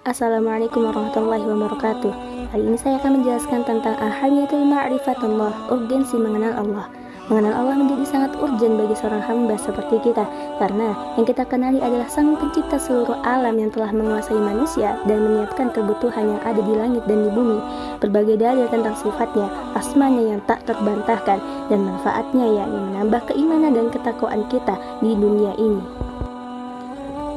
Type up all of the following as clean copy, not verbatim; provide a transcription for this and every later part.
Assalamualaikum warahmatullahi wabarakatuh. Kali ini saya akan menjelaskan tentang ahamiyatul ma'rifatullah, urgensi mengenal Allah. Mengenal Allah menjadi sangat urgen bagi seorang hamba seperti kita, karena yang kita kenali adalah Sang Pencipta seluruh alam yang telah menguasai manusia dan menyiapkan kebutuhan yang ada di langit dan di bumi. Berbagai dalil tentang sifatnya, asmanya yang tak terbantahkan, dan manfaatnya yakni menambah keimanan dan ketakwaan kita di dunia ini.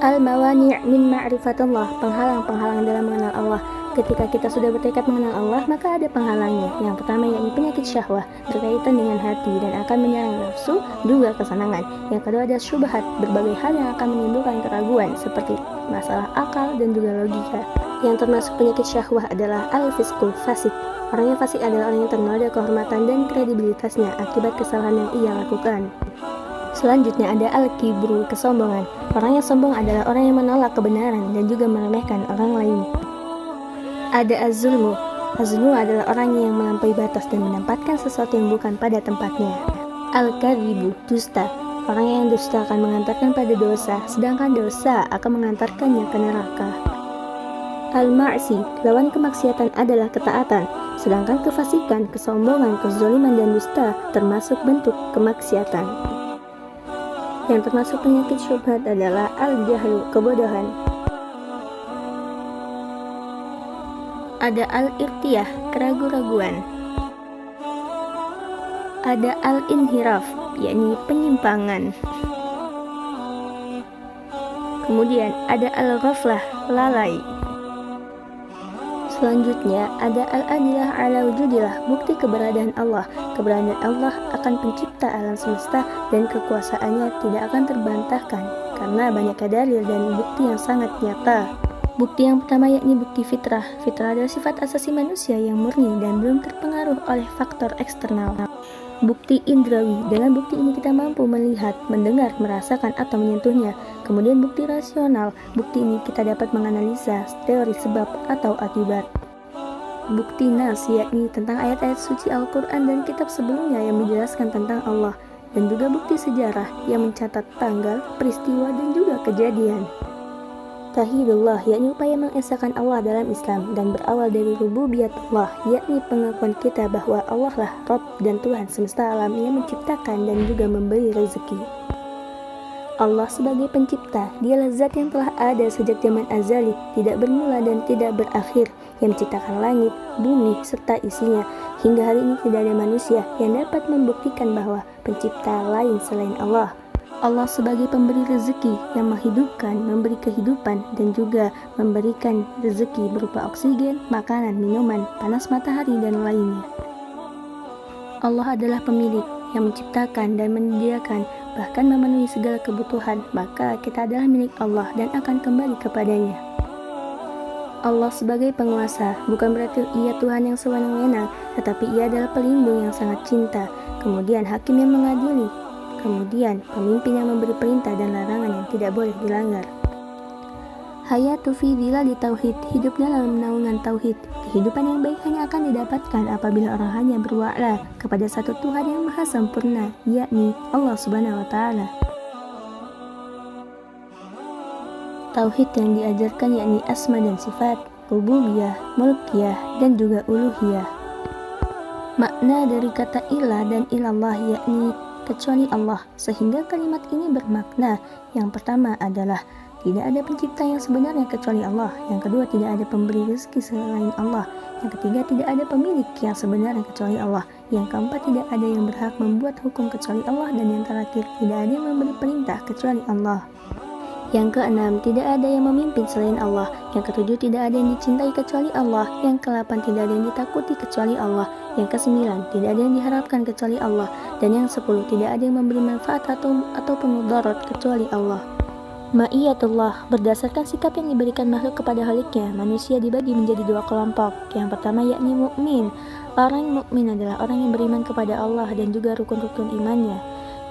Al-mawani' min ma'rifatullah, penghalang-penghalang dalam mengenal Allah. Ketika kita sudah bertekad mengenal Allah, maka ada penghalangnya. Yang pertama yakni penyakit syahwah, berkaitan dengan hati dan akan menyerang nafsu, juga kesenangan. Yang kedua ada syubhat, berbagai hal yang akan menimbulkan keraguan, seperti masalah akal dan juga logika. Yang termasuk penyakit syahwah adalah al-fiskul fasik. Orang yang fasik adalah orang yang ternoda kehormatan dan kredibilitasnya akibat kesalahan yang ia lakukan. Selanjutnya ada al-kibru, kesombongan. Orang yang sombong adalah orang yang menolak kebenaran dan juga meremehkan orang lain. Ada az-zulmu. Az-zulmu adalah orang yang melampaui batas dan menempatkan sesuatu yang bukan pada tempatnya. Al-kadhibu, dusta. Orang yang dusta akan mengantarkan pada dosa, sedangkan dosa akan mengantarkannya ke neraka. Al-ma'si, lawan kemaksiatan adalah ketaatan, sedangkan kefasikan, kesombongan, kezaliman dan dusta termasuk bentuk kemaksiatan. Yang termasuk penyakit syubhat adalah al-jahlu, kebodohan. Ada al-irtiyah, keraguan-raguan. Ada al-inhiraf, yakni penyimpangan. Kemudian ada al-ghaflah, lalai. Selanjutnya ada al-adillah ala wujudillah, bukti keberadaan Allah. Keberadaan Allah akan pencipta alam semesta dan kekuasaannya tidak akan terbantahkan karena banyaknya dalil dan bukti yang sangat nyata. Bukti yang pertama yakni bukti fitrah. Fitrah adalah sifat asasi manusia yang murni dan belum terpengaruh oleh faktor eksternal. Bukti indrawi, dengan bukti ini kita mampu melihat, mendengar, merasakan atau menyentuhnya. Kemudian bukti rasional, bukti ini kita dapat menganalisa teori sebab atau akibat. Bukti nas, yakni tentang ayat-ayat suci Al-Quran dan kitab sebelumnya yang menjelaskan tentang Allah. Dan juga bukti sejarah yang mencatat tanggal, peristiwa dan juga kejadian. Tauhidullah, yakni upaya mengesahkan Allah dalam Islam dan berawal dari rububiyatullah, yakni pengakuan kita bahwa Allah lah Rabb dan Tuhan semesta alam yang menciptakan dan juga memberi rezeki. Allah sebagai pencipta, dialah zat yang telah ada sejak zaman azali, tidak bermula dan tidak berakhir, yang menciptakan langit, bumi, serta isinya. Hingga hari ini tidak ada manusia yang dapat membuktikan bahwa pencipta lain selain Allah. Allah sebagai pemberi rezeki yang menghidupkan, memberi kehidupan, dan juga memberikan rezeki berupa oksigen, makanan, minuman, panas matahari, dan lainnya. Allah adalah pemilik yang menciptakan dan menyediakan, bahkan memenuhi segala kebutuhan, maka kita adalah milik Allah dan akan kembali kepadanya. Allah sebagai penguasa, bukan berarti ia Tuhan yang sewenang-wenang, tetapi ia adalah pelindung yang sangat cinta, kemudian hakim yang mengadili, kemudian pemimpin yang memberi perintah dan larangan yang tidak boleh dilanggar. Hayatu fi dhilali tauhid, hidup dalam naungan tauhid. Kehidupan yang baik hanya akan didapatkan apabila orang hanya berwa'la kepada satu Tuhan yang maha sempurna, yakni Allah Subhanahu wa Ta'ala. Tauhid yang diajarkan yakni asma dan sifat, rububiyah, mulkiyah, dan juga uluhiyah. Makna dari kata ilah dan ilallah yakni kecuali Allah, sehingga kalimat ini bermakna yang pertama adalah tidak ada pencipta yang sebenarnya kecuali Allah. Yang kedua, tidak ada pemberi rezeki selain Allah. Yang ketiga, tidak ada pemilik yang sebenarnya kecuali Allah. Yang keempat, tidak ada yang berhak membuat hukum kecuali Allah. Dan yang terakhir, tidak ada yang memberi perintah kecuali Allah. Yang keenam, tidak ada yang memimpin selain Allah. Yang ketujuh, tidak ada yang dicintai kecuali Allah. Yang kedelapan, tidak ada yang ditakuti kecuali Allah. Yang kesembilan, tidak ada yang diharapkan kecuali Allah. Dan yang 10, tidak ada yang memberi manfaat ataupun mudarat kecuali Allah. Ma'iyatullah, berdasarkan sikap yang diberikan makhluk kepada khaliknya, manusia dibagi menjadi dua kelompok. Yang pertama yakni mukmin. Orang mukmin adalah orang yang beriman kepada Allah dan juga rukun-rukun imannya.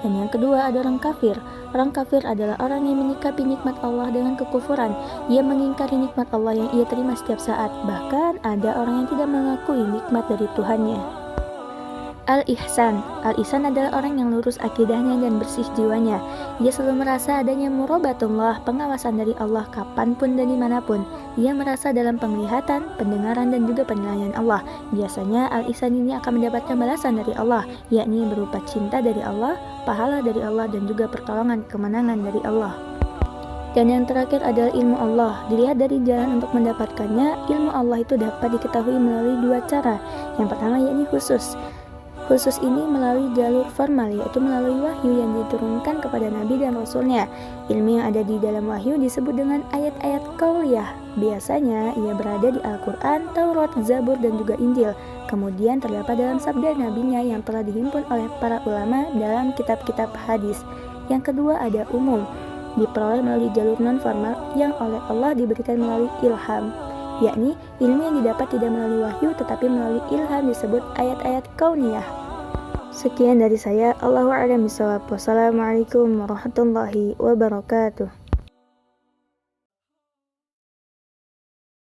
Dan yang kedua ada orang kafir. Orang kafir adalah orang yang menyikapi nikmat Allah dengan kekufuran. Ia mengingkari nikmat Allah yang ia terima setiap saat. Bahkan ada orang yang tidak mengakui nikmat dari Tuhannya. Al-Ihsan. Al-Ihsan adalah orang yang lurus akidahnya dan bersih jiwanya. Ia selalu merasa adanya murabatullah, pengawasan dari Allah kapanpun dan dimanapun. Ia merasa dalam penglihatan, pendengaran, dan juga penilaian Allah. Biasanya Al-Ihsan ini akan mendapatkan balasan dari Allah, yakni berupa cinta dari Allah, pahala dari Allah, dan juga pertolongan kemenangan dari Allah. Dan yang terakhir adalah ilmu Allah. Dilihat dari jalan untuk mendapatkannya, ilmu Allah itu dapat diketahui melalui dua cara. Yang pertama yakni khusus. Khusus ini melalui jalur formal, yaitu melalui wahyu yang diturunkan kepada Nabi dan Rasulnya. Ilmu yang ada di dalam wahyu disebut dengan ayat-ayat qauliyah. Biasanya ia berada di Al-Quran, Taurat, Zabur, dan juga Injil. Kemudian terdapat dalam sabda Nabinya yang telah dihimpun oleh para ulama dalam kitab-kitab hadis. Yang kedua ada umum, diperoleh melalui jalur non-formal yang oleh Allah diberikan melalui ilham, yakni ilmu yang didapat tidak melalui wahyu tetapi melalui ilham disebut ayat-ayat kauniyah. Sekian dari saya. Allahu a'lam bishawab. Wassalamualaikum warahmatullahi wabarakatuh.